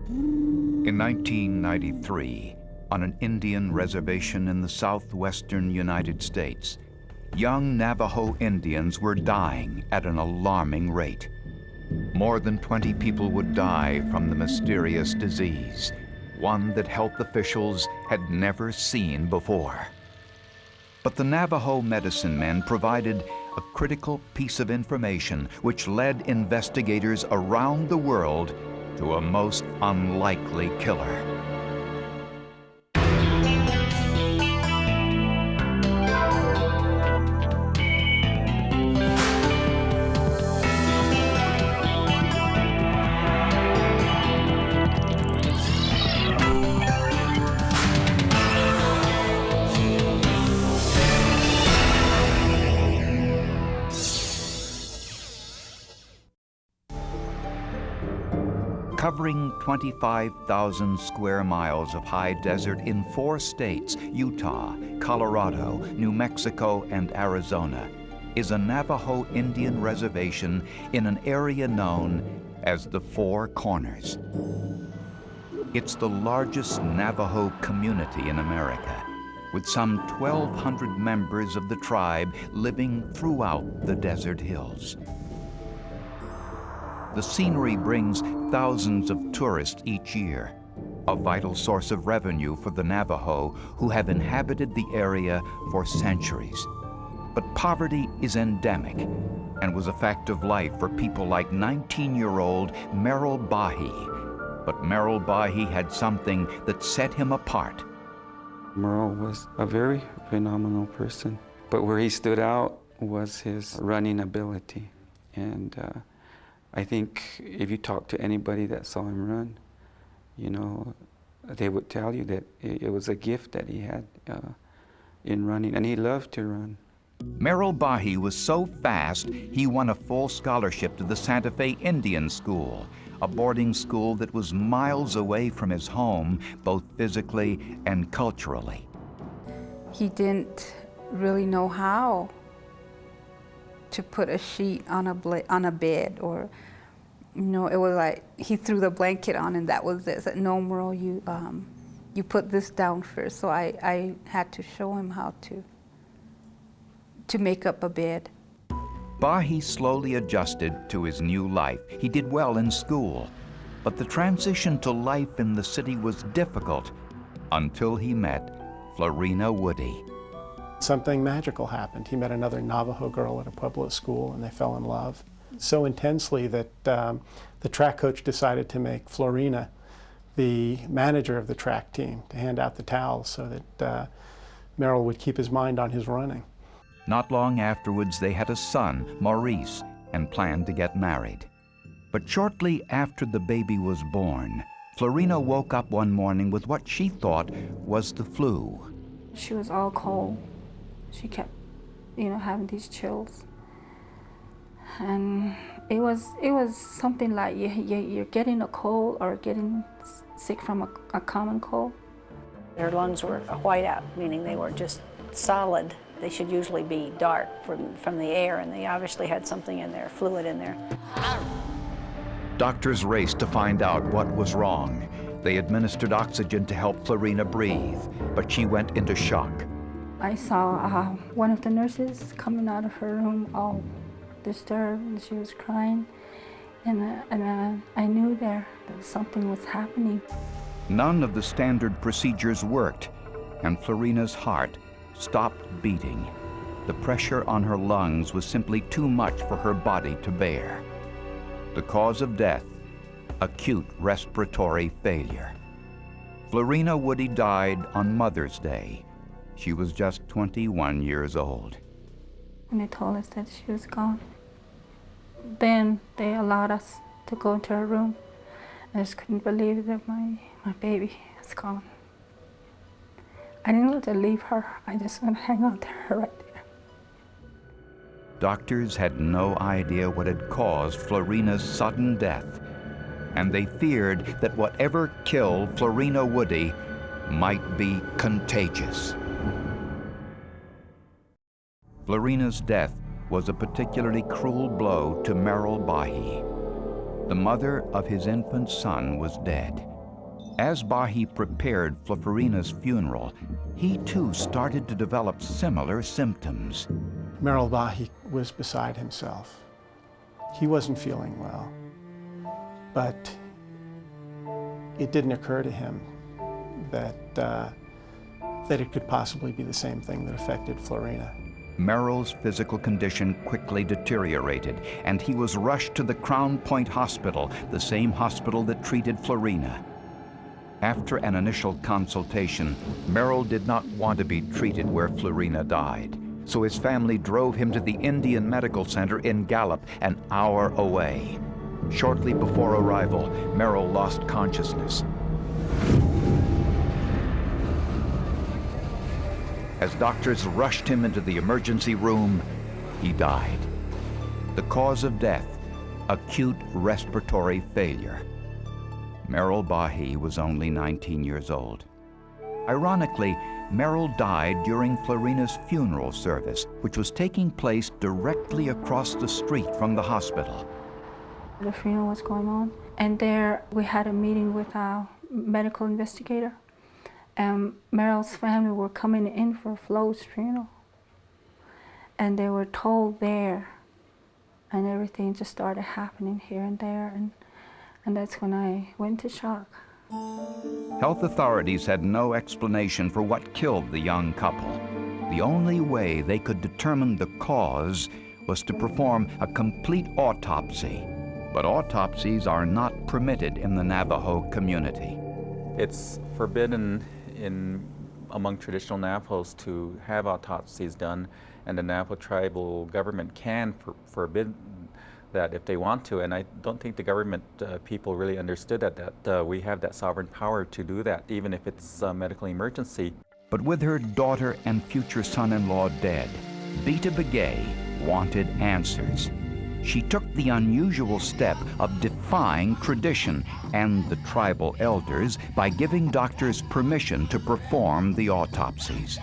In 1993, on an Indian reservation in the southwestern United States, young Navajo Indians were dying at an alarming rate. More than 20 people would die from the mysterious disease, one that health officials had never seen before. But the Navajo medicine men provided a critical piece of information which led investigators around the world to a most unlikely killer. Covering 25,000 square miles of high desert in 4 states, Utah, Colorado, New Mexico, and Arizona, is a Navajo Indian reservation in an area known as the Four Corners. It's the largest Navajo community in America, with some 1,200 members of the tribe living throughout the desert hills. The scenery brings thousands of tourists each year, a vital source of revenue for the Navajo who have inhabited the area for centuries. But poverty is endemic and was a fact of life for people like 19-year-old Merrill Bahi. But Merrill Bahi had something that set him apart. Merrill was a very phenomenal person, but where he stood out was his running ability. And I think if you talk to anybody that saw him run, you know, they would tell you that it was a gift that he had in running, and he loved to run. Merrill Bahi was so fast, he won a full scholarship to the Santa Fe Indian School, a boarding school that was miles away from his home, both physically and culturally. He didn't really know how to put a sheet on a bed, or, you know, it was like he threw the blanket on and that was it. I said, no, Merle, you put this down first. So I had to show him how to make up a bed. Bahi slowly adjusted to his new life. He did well in school, but the transition to life in the city was difficult until he met Florina Woody. Something magical happened. He met another Navajo girl at a Pueblo school and they fell in love so intensely that the track coach decided to make Florina the manager of the track team, to hand out the towels so that Merrill would keep his mind on his running. Not long afterwards, they had a son, Maurice, and planned to get married. But shortly after the baby was born, Florina woke up one morning with what she thought was the flu. She was all cold. She kept, you know, having these chills. And it was something like you're getting a cold or getting sick from a common cold. Their lungs were a whiteout, meaning they were just solid. They should usually be dark from the air, and they obviously had something in there, fluid in there. Doctors raced to find out what was wrong. They administered oxygen to help Florina breathe, but she went into shock. I saw one of the nurses coming out of her room all disturbed, and she was crying, and I knew that something was happening. None of the standard procedures worked, and Florina's heart stopped beating. The pressure on her lungs was simply too much for her body to bear. The cause of death, acute respiratory failure. Florina Woody died on Mother's Day. She was just 21 years old. When they told us that she was gone, then they allowed us to go into her room. I just couldn't believe that my baby is gone. I didn't want to leave her. I just want to hang on to her right there. Doctors had no idea what had caused Florina's sudden death, and they feared that whatever killed Florina Woody might be contagious. Florina's death was a particularly cruel blow to Merrill Bahi. The mother of his infant son was dead. As Bahi prepared for Florina's funeral, he too started to develop similar symptoms. Merrill Bahi was beside himself. He wasn't feeling well, but it didn't occur to him that it could possibly be the same thing that affected Florina. Merrill's physical condition quickly deteriorated, and he was rushed to the Crown Point Hospital, the same hospital that treated Florina. After an initial consultation, Merrill did not want to be treated where Florina died, so his family drove him to the Indian Medical Center in Gallup, an hour away. Shortly before arrival, Merrill lost consciousness. As doctors rushed him into the emergency room, he died. The cause of death, acute respiratory failure. Merrill Bahi was only 19 years old. Ironically, Merrill died during Florina's funeral service, which was taking place directly across the street from the hospital. The funeral was going on, and there we had a meeting with our medical investigator. Merrill's family were coming in for Flo's funeral, and they were told there, and everything just started happening here and there, and that's when I went into shock. Health authorities had no explanation for what killed the young couple. The only way they could determine the cause was to perform a complete autopsy. But autopsies are not permitted in the Navajo community. It's forbidden among traditional Navajos to have autopsies done, and the Navajo tribal government can forbid that if they want to, and I don't think the government people really understood that we have that sovereign power to do that, even if it's a medical emergency. But with her daughter and future son-in-law dead, Beta Begay wanted answers. She took the unusual step of defying tradition and the tribal elders by giving doctors permission to perform the autopsies.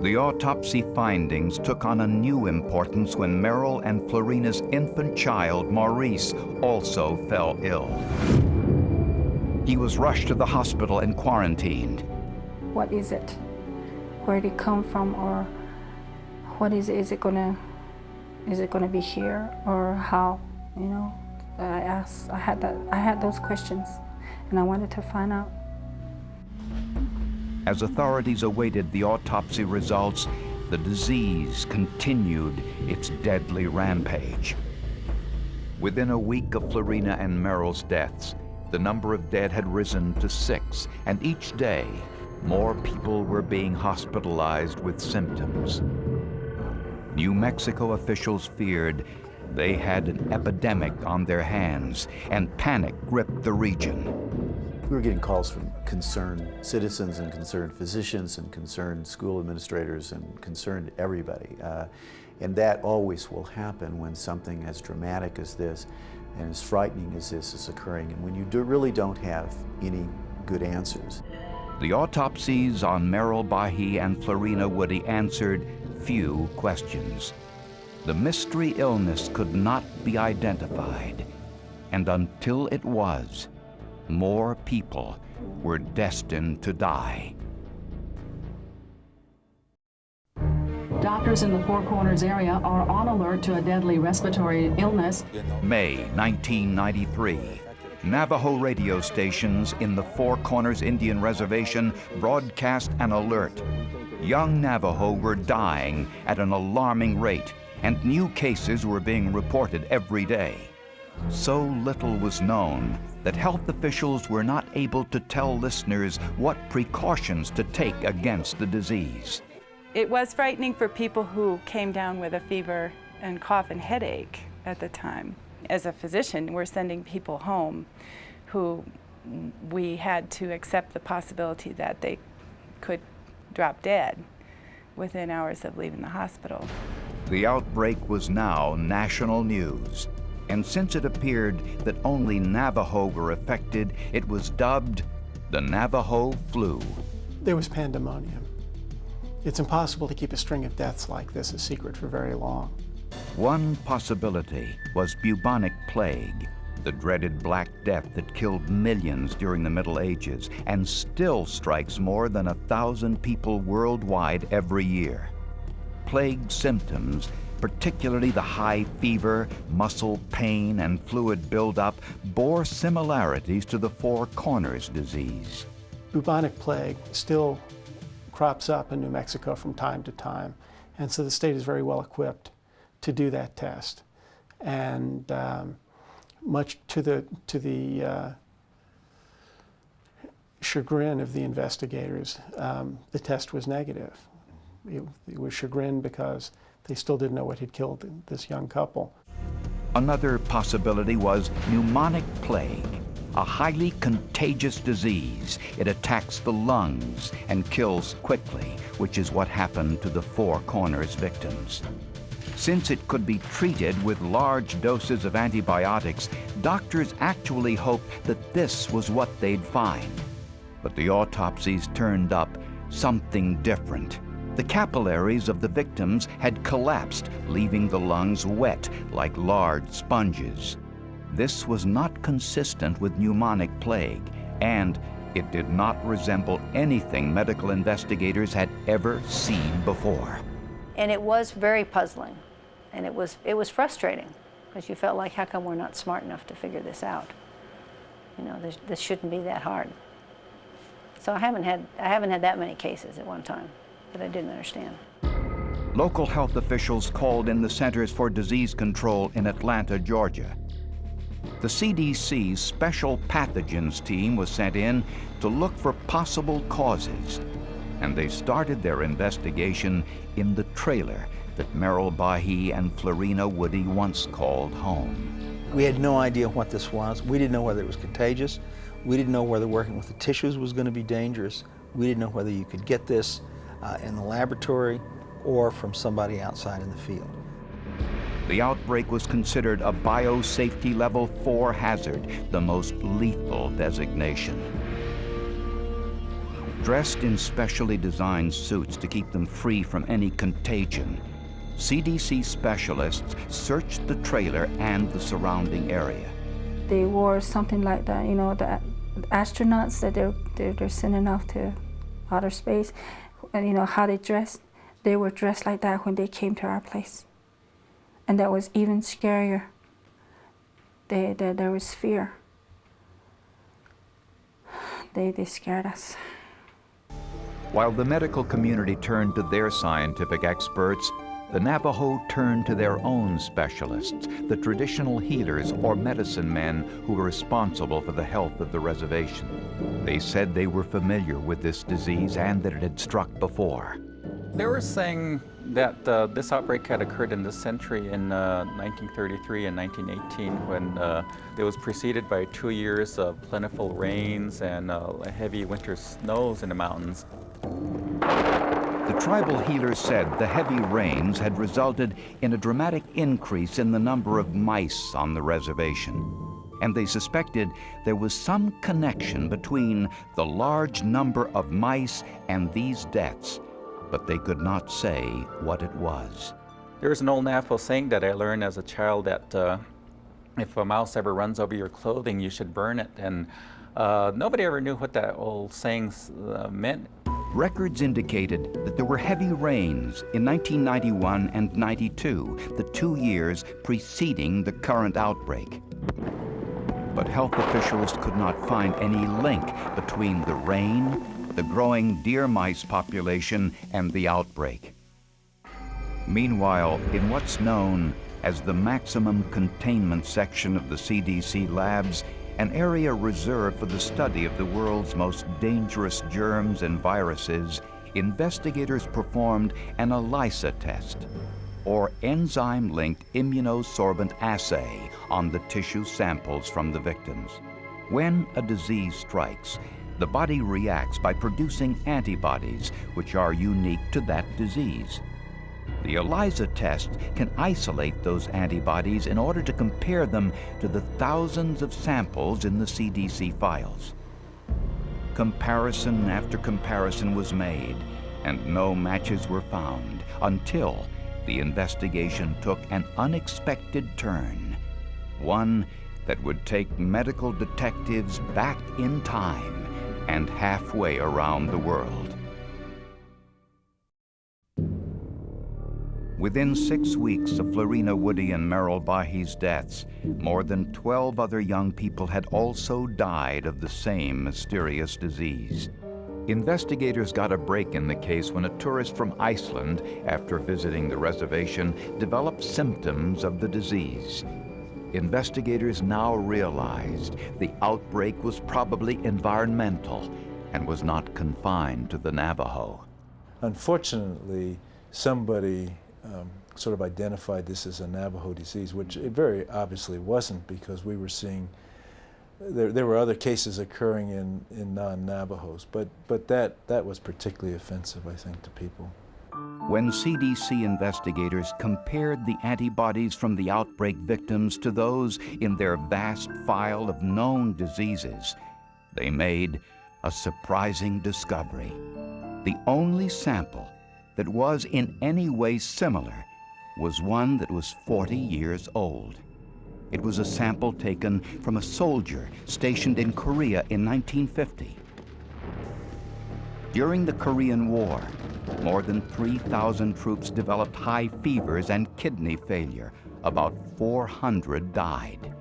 The autopsy findings took on a new importance when Merrill and Florina's infant child, Maurice, also fell ill. He was rushed to the hospital and quarantined. What is it? Where did it come from, or what is it? Is it gonna be here, or how? You know, I had those questions, and I wanted to find out. As authorities awaited the autopsy results, the disease continued its deadly rampage. Within a week of Florina and Merrill's deaths, the number of dead had risen to 6, and each day, more people were being hospitalized with symptoms. New Mexico officials feared they had an epidemic on their hands, and panic gripped the region. We were getting calls from concerned citizens and concerned physicians and concerned school administrators and concerned everybody. And that always will happen when something as dramatic as this and as frightening as this is occurring, and when you really don't have any good answers. The autopsies on Merrill Bahi and Florina Woody answered few questions. The mystery illness could not be identified, and until it was, more people were destined to die. Doctors in the Four Corners area are on alert to a deadly respiratory illness. May 1993. Navajo radio stations in the Four Corners Indian Reservation broadcast an alert. Young Navajo were dying at an alarming rate, and new cases were being reported every day. So little was known that health officials were not able to tell listeners what precautions to take against the disease. It was frightening for people who came down with a fever and cough and headache at the time. As a physician, we're sending people home who we had to accept the possibility that they could drop dead within hours of leaving the hospital. The outbreak was now national news, and since it appeared that only Navajo were affected, it was dubbed the Navajo flu. There was pandemonium. It's impossible to keep a string of deaths like this a secret for very long. One possibility was bubonic plague, the dreaded Black Death that killed millions during the Middle Ages and still strikes more than 1,000 people worldwide every year. Plague symptoms, particularly the high fever, muscle pain, and fluid buildup, bore similarities to the Four Corners disease. Bubonic plague still crops up in New Mexico from time to time, and so the state is very well equipped to do that test. And much to the chagrin of the investigators, the test was negative. It was chagrin because they still didn't know what had killed this young couple. Another possibility was pneumonic plague, a highly contagious disease. It attacks the lungs and kills quickly, which is what happened to the Four Corners victims. Since it could be treated with large doses of antibiotics, doctors actually hoped that this was what they'd find. But the autopsies turned up something different. The capillaries of the victims had collapsed, leaving the lungs wet like large sponges. This was not consistent with pneumonic plague, and it did not resemble anything medical investigators had ever seen before. And it was very puzzling, and it was frustrating, because you felt like, how come we're not smart enough to figure this out? You know, this shouldn't be that hard. So I haven't had that many cases at one time that I didn't understand. Local health officials called in the Centers for Disease Control in Atlanta, Georgia. The CDC's Special Pathogens team was sent in to look for possible causes, and they started their investigation in the trailer that Merrill Bahi and Florina Woody once called home. We had no idea what this was. We didn't know whether it was contagious. We didn't know whether working with the tissues was going to be dangerous. We didn't know whether you could get this in the laboratory or from somebody outside in the field. The outbreak was considered a biosafety level 4 hazard, the most lethal designation. Dressed in specially designed suits to keep them free from any contagion, CDC specialists searched the trailer and the surrounding area. They wore something like that, you know, the astronauts that they're sending off to outer space, and you know how they dressed. They were dressed like that when they came to our place. And that was even scarier. There was fear. They scared us. While the medical community turned to their scientific experts, the Navajo turned to their own specialists, the traditional healers or medicine men who were responsible for the health of the reservation. They said they were familiar with this disease and that it had struck before. They were saying that this outbreak had occurred in this century in 1933 and 1918, when it was preceded by 2 years of plentiful rains and heavy winter snows in the mountains. The tribal healers said the heavy rains had resulted in a dramatic increase in the number of mice on the reservation, and they suspected there was some connection between the large number of mice and these deaths, but they could not say what it was. There's an old Navajo saying that I learned as a child that if a mouse ever runs over your clothing, you should burn it, and nobody ever knew what that old saying meant. Records indicated that there were heavy rains in 1991 and 92, the 2 years preceding the current outbreak. But health officials could not find any link between the rain, the growing deer mice population, and the outbreak. Meanwhile, in what's known as the maximum containment section of the CDC labs, an area reserved for the study of the world's most dangerous germs and viruses, investigators performed an ELISA test, or enzyme-linked immunosorbent assay, on the tissue samples from the victims. When a disease strikes, the body reacts by producing antibodies, which are unique to that disease. The ELISA test can isolate those antibodies in order to compare them to the thousands of samples in the CDC files. Comparison after comparison was made, and no matches were found until the investigation took an unexpected turn, one that would take medical detectives back in time and halfway around the world. Within 6 weeks of Florina Woody and Merrill Bahi's deaths, more than 12 other young people had also died of the same mysterious disease. Investigators got a break in the case when a tourist from Iceland, after visiting the reservation, developed symptoms of the disease. Investigators now realized the outbreak was probably environmental and was not confined to the Navajo. Unfortunately, somebody sort of identified this as a Navajo disease, which it very obviously wasn't, because we were seeing there were other cases occurring in non-Navajos, but that was particularly offensive, I think, to people. When CDC investigators compared the antibodies from the outbreak victims to those in their vast file of known diseases, they made a surprising discovery. The only sample that was in any way similar was one that was 40 years old. It was a sample taken from a soldier stationed in Korea in 1950. During the Korean War, more than 3,000 troops developed high fevers and kidney failure. About 400 died.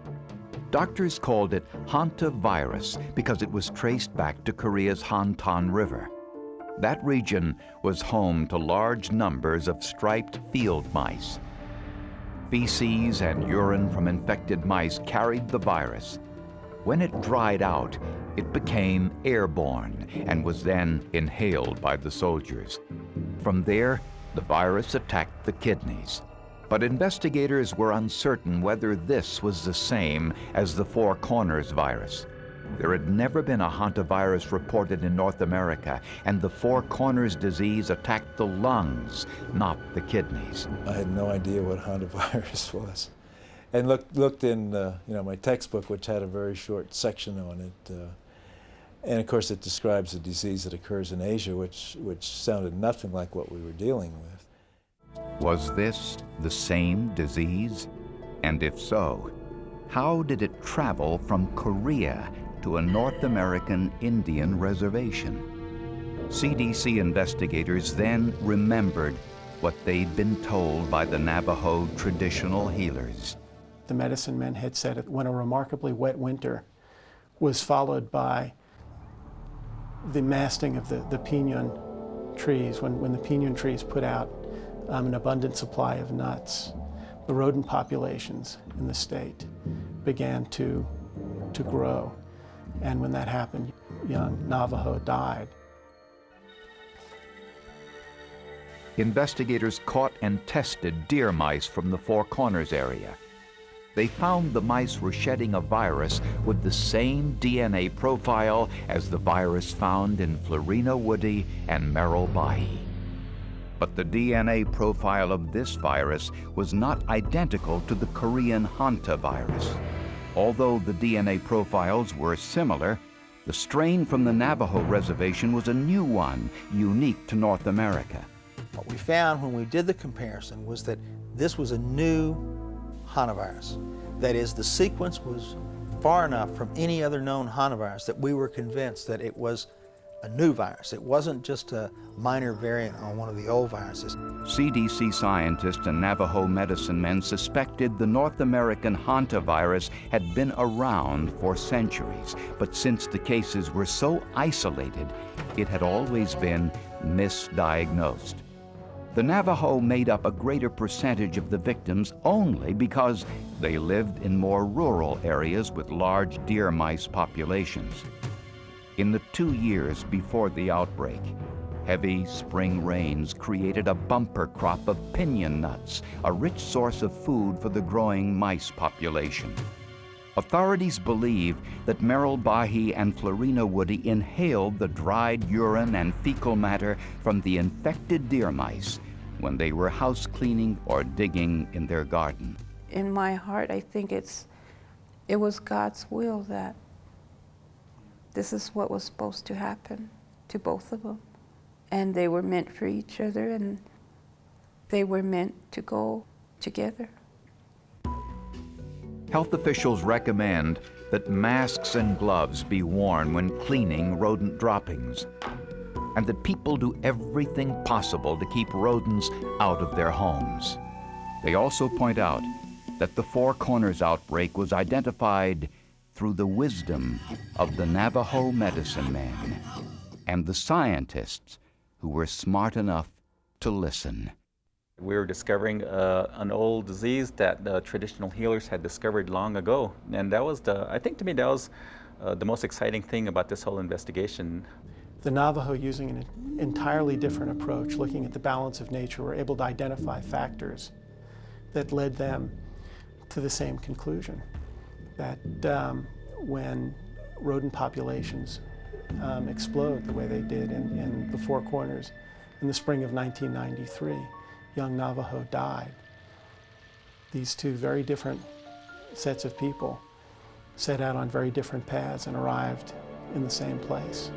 Doctors called it hantavirus because it was traced back to Korea's Hantan River. That region was home to large numbers of striped field mice. Feces and urine from infected mice carried the virus. When it dried out, it became airborne and was then inhaled by the soldiers. From there, the virus attacked the kidneys. But investigators were uncertain whether this was the same as the Four Corners virus. There had never been a hantavirus reported in North America, and the Four Corners disease attacked the lungs, not the kidneys. I had no idea what hantavirus was, and looked in my textbook, which had a very short section on it, and of course it describes a disease that occurs in Asia, which sounded nothing like what we were dealing with. Was this the same disease? And if so, how did it travel from Korea to a North American Indian reservation? CDC investigators then remembered what they'd been told by the Navajo traditional healers. The medicine men had said that when a remarkably wet winter was followed by the masting of the pinon trees, when the pinon trees put out an abundant supply of nuts, the rodent populations in the state began to grow. And when that happened, young Navajo died. Investigators caught and tested deer mice from the Four Corners area. They found the mice were shedding a virus with the same DNA profile as the virus found in Florina Woody and Merrill Bahi. But the DNA profile of this virus was not identical to the Korean hantavirus. Although the DNA profiles were similar, the strain from the Navajo reservation was a new one, unique to North America. What we found when we did the comparison was that this was a new hantavirus. That is, the sequence was far enough from any other known hantavirus that we were convinced that it was a new virus. It wasn't just a minor variant on one of the old viruses. CDC scientists and Navajo medicine men suspected the North American hantavirus had been around for centuries, but since the cases were so isolated, it had always been misdiagnosed. The Navajo made up a greater percentage of the victims only because they lived in more rural areas with large deer mice populations. In the 2 years before the outbreak, heavy spring rains created a bumper crop of pinon nuts, a rich source of food for the growing mice population. Authorities believe that Merrill Bahi and Florina Woody inhaled the dried urine and fecal matter from the infected deer mice when they were house cleaning or digging in their garden. In my heart, I think it was God's will that this is what was supposed to happen to both of them. And they were meant for each other, and they were meant to go together. health officials recommend that masks and gloves be worn when cleaning rodent droppings, and that people do everything possible to keep rodents out of their homes. They also point out that the Four Corners outbreak was identified through the wisdom of the Navajo medicine men and the scientists who were smart enough to listen. We were discovering an old disease that the traditional healers had discovered long ago. And that was I think to me, that was the most exciting thing about this whole investigation. The Navajo, using an entirely different approach, looking at the balance of nature, were able to identify factors that led them to the same conclusion, that when rodent populations explode the way they did in the Four Corners in the spring of 1993, young Navajo died. These two very different sets of people set out on very different paths and arrived in the same place.